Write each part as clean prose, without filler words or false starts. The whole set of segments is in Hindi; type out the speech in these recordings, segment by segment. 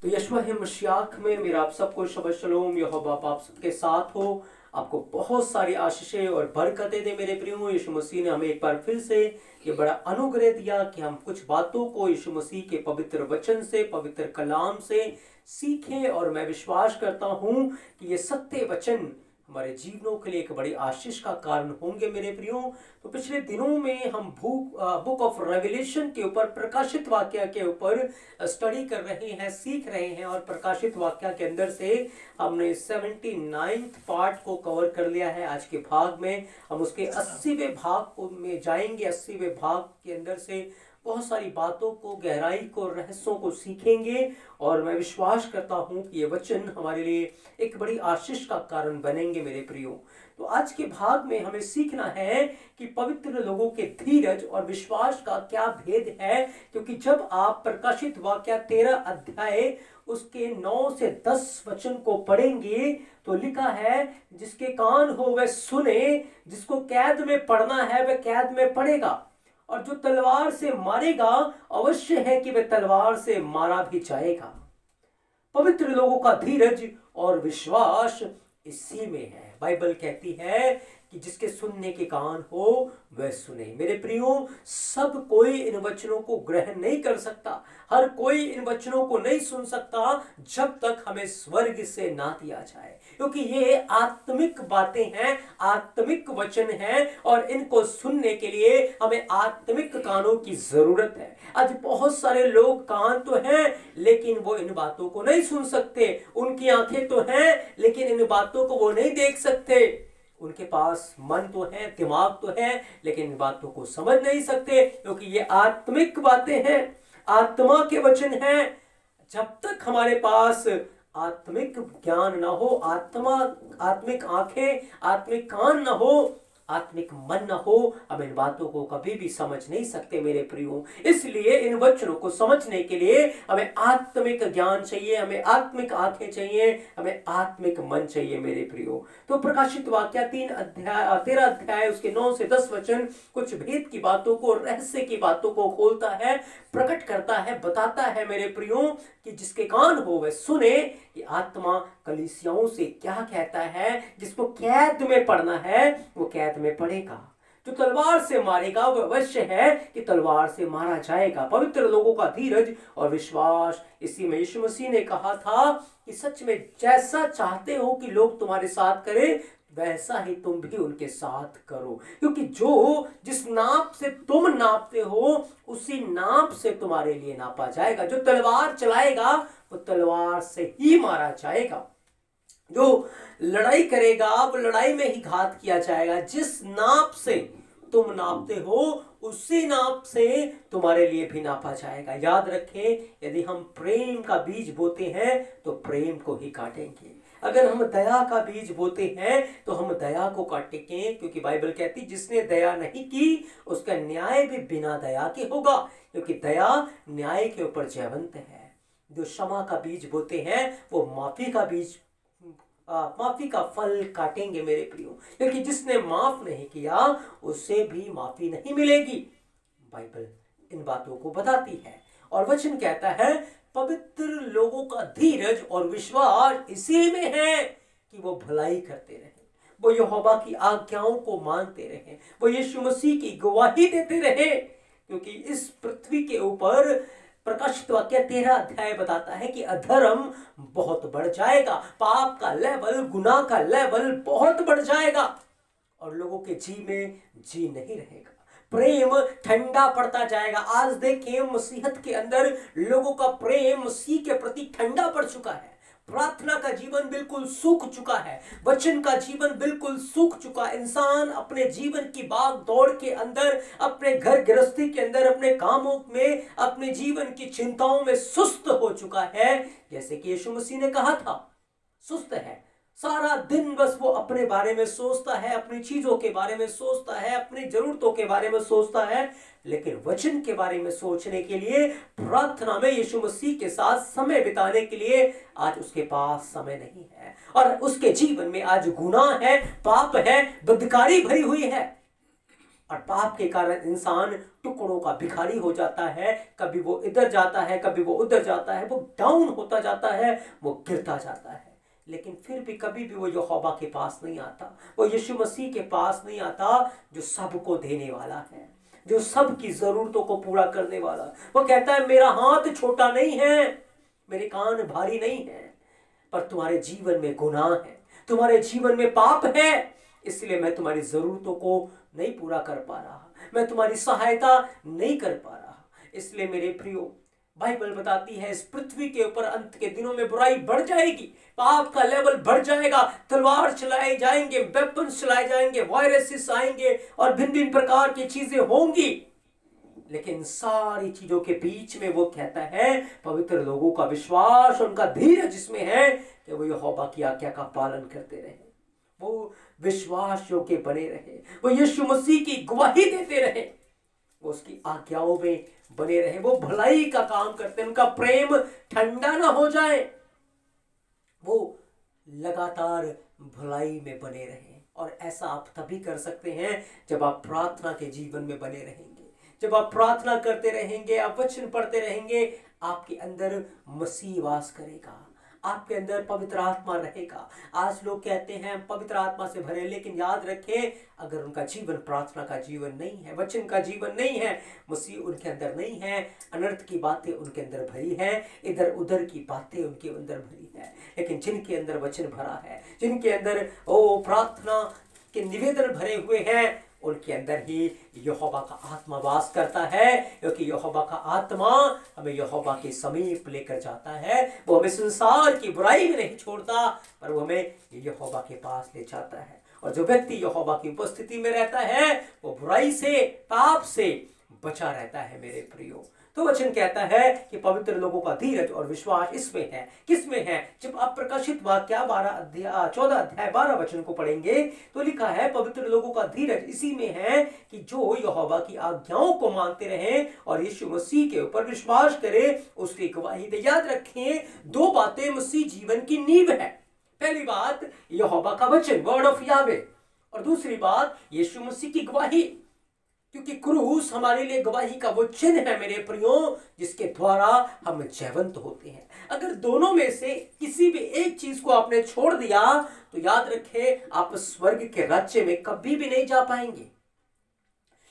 तो यशवा है मशियाक में मेरा आप सबको शबह शलोम। यहोवा आप सबके साथ हो, आपको बहुत सारी आशीषें और बरकतें दे मेरे प्रियो। यीशु मसीह ने हमें एक बार फिर से ये बड़ा अनुग्रह दिया कि हम कुछ बातों को यीशु मसीह के पवित्र वचन से, पवित्र कलाम से सीखें। और मैं विश्वास करता हूँ कि ये सत्य वचन हमारे जीवनों के लिए एक बड़ी आशीष का कारण होंगे मेरे प्रियो। तो पिछले दिनों में हम बुक ऑफ रेवलेशन के ऊपर, प्रकाशित वाक्य के ऊपर स्टडी कर रहे हैं, सीख रहे हैं। और प्रकाशित वाक्य के अंदर से हमने 79th पार्ट को कवर कर लिया है। आज के भाग में हम उसके 80वें भाग में जाएंगे। 80वें भाग के अंदर से बहुत सारी बातों को, गहराई को, रहस्यों को सीखेंगे। और मैं विश्वास करता हूं कि ये वचन हमारे लिए एक बड़ी आशीष का कारण बनेंगे मेरे प्रियो। तो आज के भाग में हमें सीखना है कि पवित्र लोगों के धीरज और विश्वास का क्या भेद है। क्योंकि जब आप प्रकाशित वाक्य 13 अध्याय उसके 9 से 10 वचन को पढ़ेंगे तो लिखा है, जिसके कान हो वह सुने, जिसको कैद में पढ़ना है वह कैद में पढ़ेगा, और जो तलवार से मारेगा अवश्य है कि वह तलवार से मारा भी जाएगा। पवित्र लोगों का धीरज और विश्वास इसी में है। बाइबल कहती है कि जिसके सुनने के कान हो वह सुने। मेरे प्रियो, सब कोई इन वचनों को ग्रहण नहीं कर सकता, हर कोई इन वचनों को नहीं सुन सकता जब तक हमें स्वर्ग से ना दिया जाए। क्योंकि ये आत्मिक बातें हैं, आत्मिक वचन हैं, और इनको सुनने के लिए हमें आत्मिक कानों की जरूरत है। आज बहुत सारे लोग कान तो हैं लेकिन वो इन बातों को नहीं सुन सकते, उनकी आंखें तो हैं लेकिन इन बातों को वो नहीं देख सकते, उनके पास मन तो है, दिमाग तो है, लेकिन इन बातों को समझ नहीं सकते, क्योंकि ये आत्मिक बातें हैं, आत्मा के वचन हैं। जब तक हमारे पास आत्मिक ज्ञान ना हो, आत्मिक आंखें, आत्मिक कान ना हो, आत्मिक मन न हो, हम इन बातों को कभी भी समझ नहीं सकते मेरे प्रियो। इसलिए इन वचनों को समझने के लिए हमें आत्मिक ज्ञान चाहिए, हमें आत्मिक आंखें चाहिए, हमें आत्मिक मन चाहिए मेरे प्रियो। तो प्रकाशित वाक्य 13 अध्याय उसके 9 से 10 वचन कुछ भेद की बातों को, रहस्य की बातों को खोलता है, प्रकट करता है, बताता है मेरे प्रियो कि जिसके कान हो वह सुने कि आत्मा कलीसियाओं से क्या कहता है। जिसको कैद में पढ़ना है वो कैद में पढ़ेगा, जो तलवार से मारेगा वो अवश्य है कि तलवार से मारा जाएगा। पवित्र लोगों का धीरज और विश्वास इसी में यीशु मसीह ने कहा था कि सच में जैसा चाहते हो कि लोग तुम्हारे साथ करें वैसा ही तुम भी उनके साथ करो। क्योंकि जिस नाप से तुम नापते हो उसी नाप से तुम्हारे लिए नापा जाएगा। जो तलवार चलाएगा वो तलवार से ही मारा जाएगा, जो लड़ाई करेगा वो लड़ाई में ही घात किया जाएगा। जिस नाप से तुम नापते हो उसी नाप से तुम्हारे लिए भी नापा जाएगा। याद रखें, यदि हम प्रेम का बीज बोते हैं तो प्रेम को ही काटेंगे। अगर हम दया का बीज बोते हैं तो हम दया को काटेंगे, क्योंकि बाइबल कहती है जिसने दया नहीं की उसका न्याय भी बिना दया के होगा, क्योंकि दया न्याय के ऊपर जयवंत है। जो क्षमा का बीज बोते हैं वो माफी का फल काटेंगे मेरे प्रियो, क्योंकि जिसने माफ नहीं किया उससे भी माफी नहीं मिलेगी। बाइबल इन बातों को बताती है और वचन कहता है पवित्र लोगों का धीरज और विश्वास इसी में है कि वो भलाई करते रहे, वो यहोवा की आज्ञाओं को मानते रहे, वो यीशु मसीह की गवाही देते रहे। क्योंकि इस पृथ्वी के ऊपर प्रकाशित वाक्य 13 अध्याय बताता है कि अधर्म बहुत बढ़ जाएगा, पाप का लेवल, गुनाह का लेवल बहुत बढ़ जाएगा और लोगों के जी में जी नहीं रहेगा, प्रेम ठंडा पड़ता जाएगा। आज देखिए मसीहत के अंदर लोगों का प्रेम मसीह के प्रति ठंडा पड़ चुका है, प्रार्थना का जीवन बिल्कुल सूख चुका है, वचन का जीवन बिल्कुल सूख चुका है। इंसान अपने जीवन की भाग दौड़ के अंदर, अपने घर गृहस्थी के अंदर, अपने कामों में, अपने जीवन की चिंताओं में सुस्त हो चुका है। जैसे कि यीशु मसीह ने कहा था, सुस्त है, सारा दिन बस वो अपने बारे में सोचता है, अपनी चीजों के बारे में सोचता है, अपनी जरूरतों के बारे में सोचता है, लेकिन वचन के बारे में सोचने के लिए, प्रार्थना में यीशु मसीह के साथ समय बिताने के लिए आज उसके पास समय नहीं है। और उसके जीवन में आज गुनाह है, पाप है, बदकारी भरी हुई है। और पाप के कारण इंसान टुकड़ों का भिखारी हो जाता है। कभी वो इधर जाता है, कभी वो उधर जाता है, वो डाउन होता जाता है, वो गिरता जाता है। लेकिन फिर भी कभी भी वो यहोवा के पास नहीं आता, वो यीशु मसीह के पास नहीं आता, जो सबको देने वाला है, जो सबकी जरूरतों को पूरा करने वाला। वो कहता है मेरा हाथ छोटा नहीं है, मेरे कान भारी नहीं है, पर तुम्हारे जीवन में गुनाह है, तुम्हारे जीवन में पाप है, इसलिए मैं तुम्हारी जरूरतों को नहीं पूरा कर पा रहा, मैं तुम्हारी सहायता नहीं कर पा रहा। इसलिए मेरे प्रियो, बाइबल बताती है इस पृथ्वी के ऊपर अंत के दिनों में बुराई बढ़ जाएगी, पाप का लेवल बढ़ जाएगा, तलवार चलाए जाएंगे, वेपन्स चलाए जाएंगे, वायरसेस आएंगे और भिन्न भिन्न प्रकार की चीजें होंगी। लेकिन सारी चीजों के बीच में वो कहता है पवित्र लोगों का विश्वास, उनका धीरज इसमें है कि वो यहोवा की आज्ञा का पालन करते रहे, वो विश्वास योग्य बने रहे, वो यीशु मसीह की गवाही देते रहे, वो उसकी आज्ञाओं में बने रहे, वो भलाई का काम करते हैं, उनका प्रेम ठंडा ना हो जाए, वो लगातार भलाई में बने रहे। और ऐसा आप तभी कर सकते हैं जब आप प्रार्थना के जीवन में बने रहेंगे, जब आप प्रार्थना करते रहेंगे, आप वचन पढ़ते रहेंगे, आपके अंदर मसीह वास करेगा, आपके अंदर पवित्र आत्मा रहेगा। आज लोग कहते हैं पवित्र आत्मा से भरे, लेकिन याद रखें अगर उनका जीवन प्रार्थना का जीवन नहीं है, वचन का जीवन नहीं है, मसीह उनके अंदर नहीं है, अनर्थ की बातें उनके अंदर भरी है, इधर उधर की बातें उनके अंदर भरी है। लेकिन जिनके अंदर वचन भरा है, जिनके अंदर ओ प्रार्थना के निवेदन भरे हुए हैं, उनके अंदर ही यहोवा का आत्मा वास करता है, क्योंकि यहोवा का आत्मा हमें यहोवा के समीप लेकर जाता है। वो हमें संसार की बुराई में नहीं छोड़ता, पर वो हमें यहोवा के पास ले जाता है। और जो व्यक्ति यहोवा की उपस्थिति में रहता है वो बुराई से, पाप से बचा रहता है मेरे प्रियो। तो वचन कहता है कि पवित्र लोगों का धीरज और विश्वास इसमें है, किसमें है? जब आप प्रकाशित वाक्य 14 अध्याय 12 वचन को पढ़ेंगे तो लिखा है पवित्र लोगों का धीरज इसी में है कि जो यहोवा की आज्ञाओं को मानते रहें और यीशु मसीह के ऊपर विश्वास करें, उसकी गवाही दे। याद रखें, दो बातें मसीह जीवन की नींव है। पहली बात यहोवा का वचन, वर्ड ऑफ यावे, और दूसरी बात यीशु मसीह की गवाही, क्योंकि क्रूस हमारे लिए गवाही का वो चिन्ह है मेरे प्रियो, जिसके द्वारा हम जयवंत होते हैं। अगर दोनों में से किसी भी एक चीज को आपने छोड़ दिया तो याद रखें आप स्वर्ग के राज्य में कभी भी नहीं जा पाएंगे,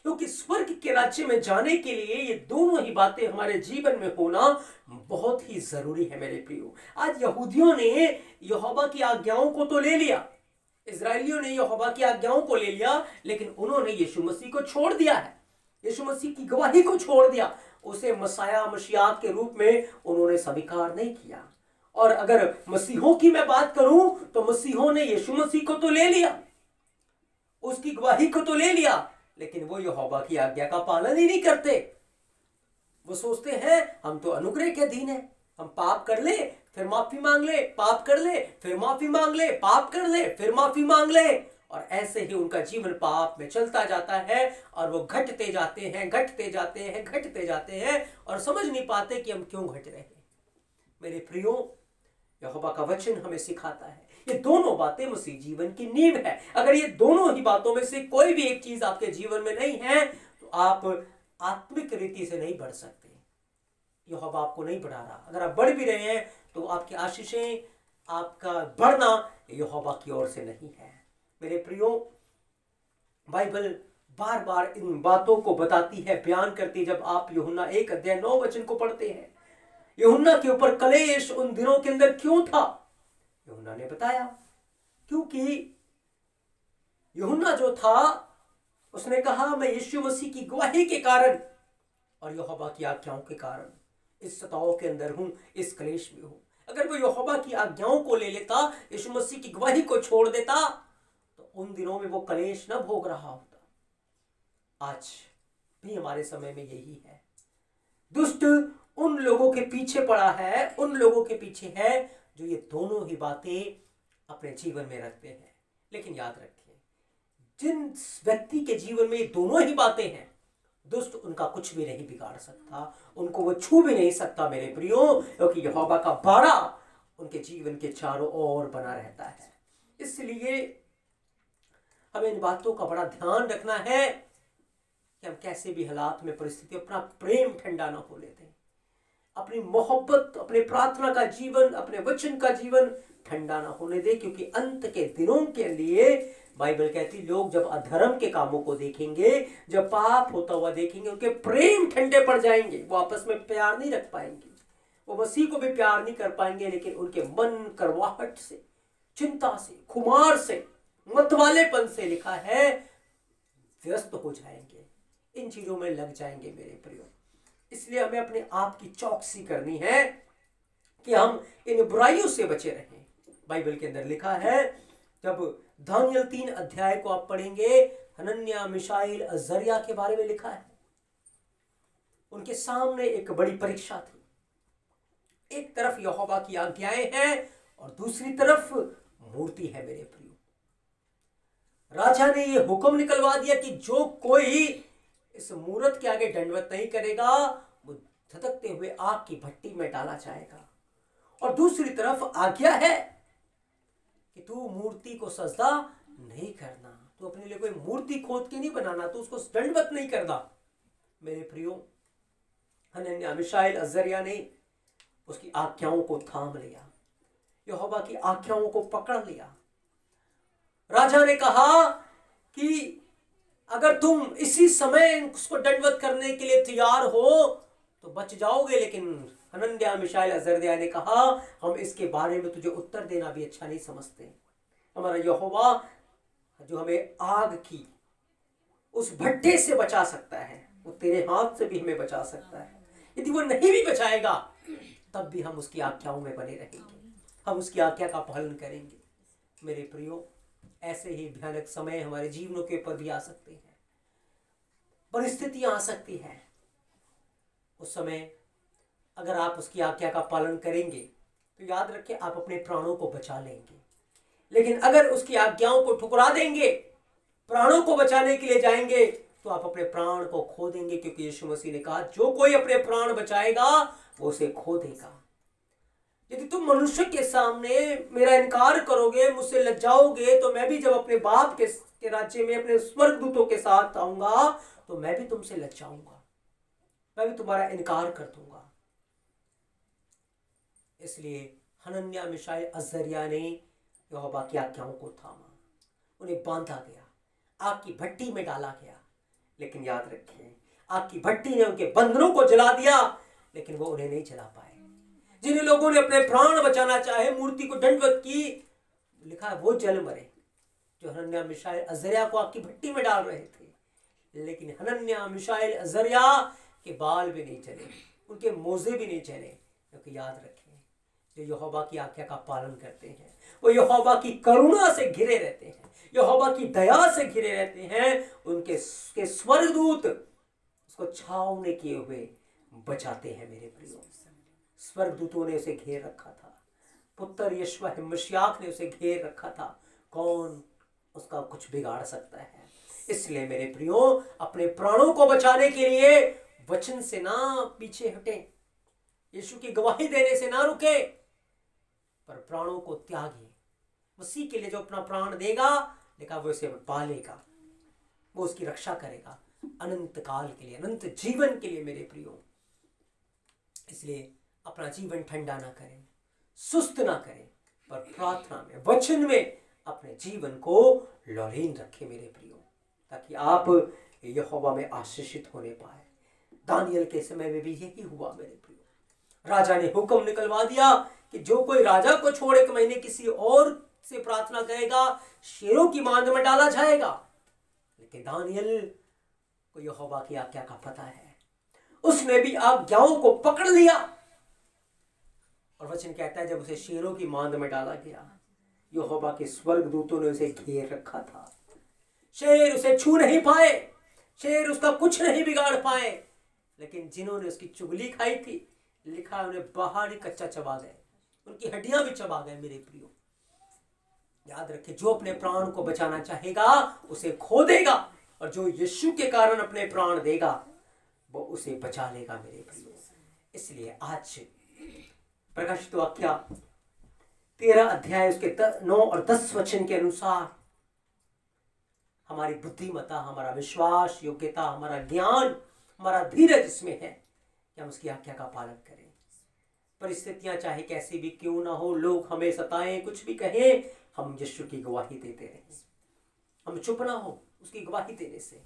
क्योंकि स्वर्ग के राज्य में जाने के लिए ये दोनों ही बातें हमारे जीवन में होना बहुत ही जरूरी है मेरे प्रियो। आज यहूदियों ने यहोवा की आज्ञाओं को तो ले लिया, इजरायलियों ने यहोवा की आज्ञाओं को ले लिया, लेकिन उन्होंने यीशु मसीह को छोड़ दिया है, यीशु मसीह की गवाही को छोड़ दिया, उसे मसाया मशीयात के रूप में उन्होंने स्वीकार नहीं किया। और अगर मसीहों की मैं बात करूं तो मसीहों ने यीशु मसीह को तो ले लिया, उसकी गवाही को तो ले लिया, लेकिन वो यहोवा की आज्ञा का पालन ही नहीं करते। वो सोचते हैं हम तो अनुग्रह के अधीन है, हम पाप कर ले फिर माफी मांग ले, पाप कर ले फिर माफी मांग ले, पाप कर ले फिर माफी मांग ले, और ऐसे ही उनका जीवन पाप में चलता जाता है और वो घटते जाते हैं, घटते जाते हैं, घटते जाते हैं और समझ नहीं पाते कि हम क्यों घट रहे हैं। मेरे प्रियो, यहोवा का वचन हमें सिखाता है ये दोनों बातें मसीह जीवन की नींव है। अगर ये दोनों ही बातों में से कोई भी एक चीज आपके जीवन में नहीं है तो आप आत्मिक रीति से नहीं बढ़ सकते। यहोवा आपको नहीं बढ़ा रहा। अगर आप बढ़ भी रहे हैं तो आपकी आशीषें, आपका बढ़ना यहोवा की ओर से नहीं है। मेरे प्रियो, बाइबल बार बार इन बातों को बताती है, बयान करती है। जब आप यूहन्ना 1 अध्याय 9 वचन को पढ़ते हैं, यूहन्ना के ऊपर कलेश उन दिनों के अंदर क्यों था? यूहन्ना ने बताया, क्योंकि यूहन्ना जो था उसने कहा मैं यीशु मसीह की गवाही के कारण और यहोवा की आज्ञाओं के कारण इस सताव के अंदर हूं, इस कलेश में हूं। अगर वो यहोवा की आज्ञाओं को ले लेता, यीशु मसीह की गवाही को छोड़ देता, तो उन दिनों में वो कलेश न भोग रहा होता। आज भी हमारे समय में यही है। दुष्ट उन लोगों के पीछे पड़ा है, उन लोगों के पीछे है जो ये दोनों ही बातें अपने जीवन में रखते हैं। लेकिन याद रखिए, जिन व्यक्ति के जीवन में ये दोनों ही बातें हैं, दुष्ट उनका कुछ भी नहीं बिगाड़ सकता, उनको वो छू भी नहीं सकता मेरे प्रियो, क्योंकि यहोवा का बाड़ा उनके जीवन के चारों ओर बना रहता है। इसलिए हमें इन बातों का बड़ा ध्यान रखना है कि हम कैसे भी हालात में परिस्थिति अपना प्रेम ठंडा ना होने दें, अपनी मोहब्बत, अपने प्रार्थना का जीवन, अपने वचन का जीवन ठंडा ना होने दे, क्योंकि अंत के दिनों के लिए बाइबल कहती लोग जब अधर्म के कामों को देखेंगे, जब पाप होता हुआ देखेंगे, उनके प्रेम ठंडे पड़ जाएंगे, वो आपस में प्यार नहीं रख पाएंगे, वो मसीह को भी प्यार नहीं कर पाएंगे, लेकिन उनके मन करवाहट से, चिंता से, खुमार से, मतवालेपन से, लिखा है, व्यस्त हो जाएंगे, इन चीजों में लग जाएंगे मेरे प्रियो। इसलिए हमें अपने आप की चौकसी करनी है कि हम इन बुराइयों से बचे रहें। बाइबल के अंदर लिखा है, जब दानियल 3 अध्याय को आप पढ़ेंगे, हनन्याह, मिशाइल, अजर्या के बारे में लिखा है। उनके सामने एक बड़ी परीक्षा थी। एक तरफ यहोवा की आज्ञाएं हैं और दूसरी तरफ मूर्ति है मेरे प्रियो। राजा ने यह हुक्म निकलवा दिया कि जो कोई इस मूर्त के आगे दंडवत नहीं करेगा, वो धधकते हुए आग की भट्टी में डाला जाएगा। और दूसरी तरफ आज्ञा है कि तू मूर्ति को सजदा नहीं करना, तू अपने लिए कोई मूर्ति खोद के नहीं बनाना, तू उसको दंडवत नहीं करना। मेरे प्रियो, हनन्याह, मिशाइल, अजर्या ने उसकी आज्ञाओं को थाम लिया, यहोवा की आज्ञाओं को पकड़ लिया। राजा ने कहा कि अगर तुम इसी समय उसको दंडवत करने के लिए तैयार हो तो बच जाओगे, लेकिन हनन्याह, मिशाइल, अजर्या ने कहा, हम इसके बारे में तुझे उत्तर देना भी अच्छा नहीं समझते। हमारा यहोवा जो हमें आग की उस भट्टे से बचा सकता है, वो तेरे हाथ से भी हमें बचा सकता है। यदि वो नहीं भी बचाएगा तब भी हम उसकी आज्ञाओं में बने रहेंगे, हम उसकी आज्ञा का पालन करेंगे। मेरे प्रियो, ऐसे ही भयानक समय हमारे जीवनों के ऊपर भी आ सकते हैं, परिस्थितियां आ सकती हैं। उस समय अगर आप उसकी आज्ञा का पालन करेंगे तो याद रखें, आप अपने प्राणों को बचा लेंगे। लेकिन अगर उसकी आज्ञाओं को ठुकरा देंगे, प्राणों को बचाने के लिए जाएंगे, तो आप अपने प्राण को खो देंगे, क्योंकि यीशु मसीह ने कहा, जो कोई अपने प्राण बचाएगा वो उसे खो देगा। यदि तुम मनुष्य के सामने मेरा इनकार करोगे, मुझसे लज्जाओगे, तो मैं भी जब अपने बाप के राज्य में अपने स्वर्गदूतों के साथ आऊंगा तो मैं भी तुमसे लज्जाऊंगा, मैं भी तुम्हारा इनकार कर दूंगा। इसलिए हनन्याह, मिशाइल, अजर्या ने यहोवा की आज्ञाओं को थामा, उन्हें बांधा गया, आग की भट्टी में डाला गया। लेकिन याद रखें, आग की भट्टी ने उनके बंधनों को जला दिया, लेकिन वो उन्हें नहीं जला पाए। जिन लोगों ने अपने प्राण बचाना चाहे, मूर्ति को दंडवत की, लिखा है वो जल मरे, जो हनन्याह, मिशाइल, अजर्या को आग की भट्टी में डाल रहे थे। लेकिन हनन्याह, मिशाइल, अजर्या के बाल भी नहीं जले, उनके मोजे भी नहीं जले, क्योंकि याद रखें, जो यहोवा की आज्ञा का पालन करते हैं, वो यहोवा की करुणा से घिरे रहते हैं, यहोवा की दया से घिरे रहते हैं। उनके स्वर्गदूत उसको छावनी किए हुए बचाते हैं मेरे प्रियो। स्वर्गदूतों ने उसे घेर रखा था, पुत्र यीशु मसीह ने उसे घेर रखा था। कौन उसका कुछ बिगाड़ सकता है? इसलिए मेरे प्रियो, अपने प्राणों को बचाने के लिए वचन से ना पीछे हटे, यीशु की गवाही देने से ना रुके, पर प्राणों को त्यागे। मसीह के लिए जो अपना प्राण देगा, देखा वो इसे पालेगा, वो उसकी रक्षा करेगा अनंत काल के लिए, अनंत जीवन के लिए मेरे प्रियो। इसलिए अपना जीवन ठंडा ना करें, सुस्त ना करें, पर प्रार्थना में, वचन में अपने जीवन को लौलीन रखें मेरे प्रियो, ताकि आप यहोवा में आशीषित होने पाए। दानियल के समय में भी यही हुआ मेरे प्रियो। राजा ने हुक्म निकलवा दिया कि जो कोई राजा को छोड़ 1 महीने किसी और से प्रार्थना करेगा, शेरों की मांद में डाला जाएगा। लेकिन दानियल को यहोवा की आज्ञा का पता है, उसने भी आज्ञाओं को पकड़ लिया। और वचन कहता है, जब उसे शेरों की मांद में डाला गया, यहोवा के स्वर्गदूतों ने उसे घेर रखा था। शेर उसे छू नहीं पाए, शेर उसका कुछ नहीं बिगाड़ पाए, लेकिन जिन्होंने उसकी चुगली खाई थी, लिखा है उन्हें बाहर ही कच्चा चबा गए, उनकी हड्डियां भी चबा गए मेरे प्रियो। याद रखें, जो अपने प्राण को बचाना चाहेगा उसे खो देगा, और जो यीशु के कारण अपने प्राण देगा वो उसे बचा लेगा मेरे प्रियो। इसलिए आज प्रकाशित वाक्य 13 अध्याय उसके 9 और 10 वचन के अनुसार हमारी बुद्धिमत्ता, हमारा विश्वास, योग्यता, हमारा ज्ञान, हमारा धीरज इसमें है कि हम उसकी आज्ञा का पालन करें। परिस्थितियां चाहे कैसी भी क्यों ना हो, लोग हमें सताएं, कुछ भी कहें, हम यीशु की गवाही देते रहें। हम चुप ना हो उसकी गवाही देने से।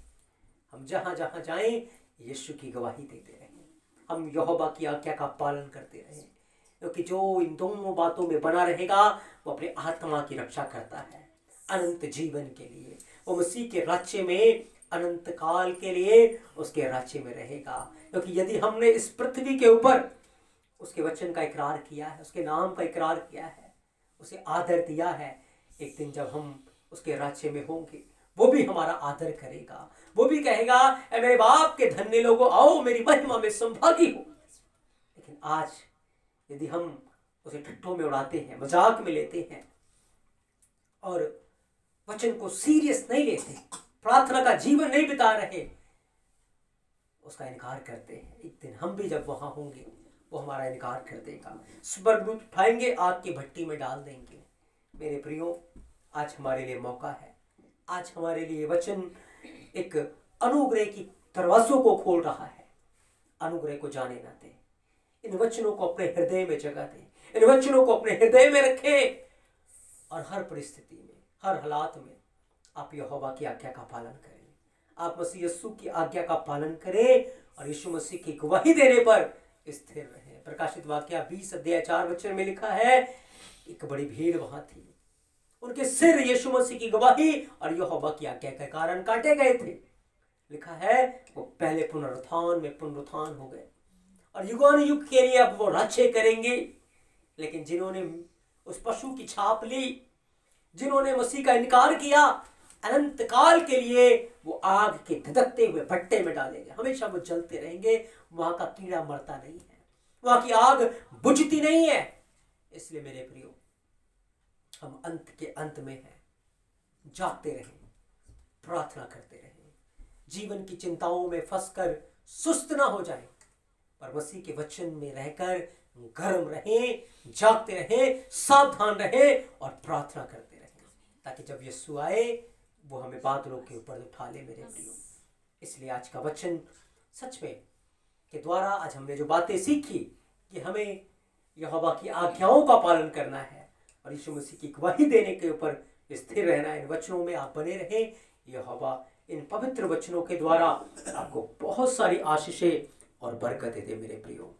हम जहां जहां जाएं यीशु की गवाही देते रहें। हम यहोवा की आज्ञा का पालन करते रहें, क्योंकि जो इन दोनों बातों में बना रहेगा वो अपने आत्मा की रक्षा करता है अनंत जीवन के लिए। वो मसीह के राज्य में अनंत काल के लिए उसके राज्य में रहेगा। क्योंकि यदि हमने इस पृथ्वी के ऊपर उसके वचन का इकरार किया है, उसके नाम का इकरार किया है, उसे आदर दिया है, एक दिन जब हम उसके राज्य में होंगे वो भी हमारा आदर करेगा। वो भी कहेगा, ऐ मेरे बाप के धन्य लोगों, आओ मेरी महिमा में संभागी हो। लेकिन आज यदि हम उसे ठट्ठों में उड़ाते हैं, मजाक में लेते हैं और वचन को सीरियस नहीं लेते, प्रार्थना का जीवन नहीं बिता रहे, उसका इनकार करते हैं, एक दिन हम भी जब वहां होंगे वो हमारा इनकार कर देगा। स्वर्गदूत उठाएंगे, आग की भट्टी में डाल देंगे। मेरे प्रियो, आज हमारे लिए मौका है। आज हमारे लिए वचन एक अनुग्रह की दरवाजों को खोल रहा है। अनुग्रह को जाने ना दें, इन वचनों को अपने हृदय में जगह दें, इन वचनों को अपने हृदय में रखें और हर परिस्थिति में, हर हालात में आप यहोवा की आज्ञा का पालन करें। आप मसीह यीशु की आज्ञा का पालन करें और यीशु मसीह की गवाही देने पर स्थिर रहें। प्रकाशित वाक्य 20:4 में लिखा है, एक बड़ी भीड़ वहां थी, उनके सिर यीशु मसीह की गवाही और यहोवा की आज्ञा के कारण काटे गए थे। लिखा है वो पहले पुनरुत्थान में पुनरुत्थान हो गए और युगानुयुग के लिए अब वो राज्य करेंगे। लेकिन जिन्होंने उस पशु की छाप ली, जिन्होंने मसीह का इनकार किया, अनंत काल के लिए वो आग के धधकते हुए भट्टे में डालेंगे। हमेशा वो जलते रहेंगे, वहां का कीड़ा मरता नहीं है, वहां की आग बुझती नहीं है। इसलिए मेरे प्रियो, हम अंत के अंत में हैं, जागते रहें, प्रार्थना करते रहें, जीवन की चिंताओं में फंसकर सुस्त ना हो जाए, पर मसीह के वचन में रहकर गर्म रहें, जागते रहें, सावधान रहें और प्रार्थना करते रहें, ताकि जब यीशु आए वो हमें बादलों के ऊपर उठा ले मेरे प्रियो। इसलिए आज का वचन सच में के द्वारा आज हमने जो बातें सीखी कि हमें यहोवा की आज्ञाओं का पालन करना है और यीशु मसीह की गवाही देने के ऊपर स्थिर रहना है। इन वचनों में आप बने रहें। यहोवा इन पवित्र वचनों के द्वारा आपको बहुत सारी आशीषें और बरकतें दे मेरे प्रियो।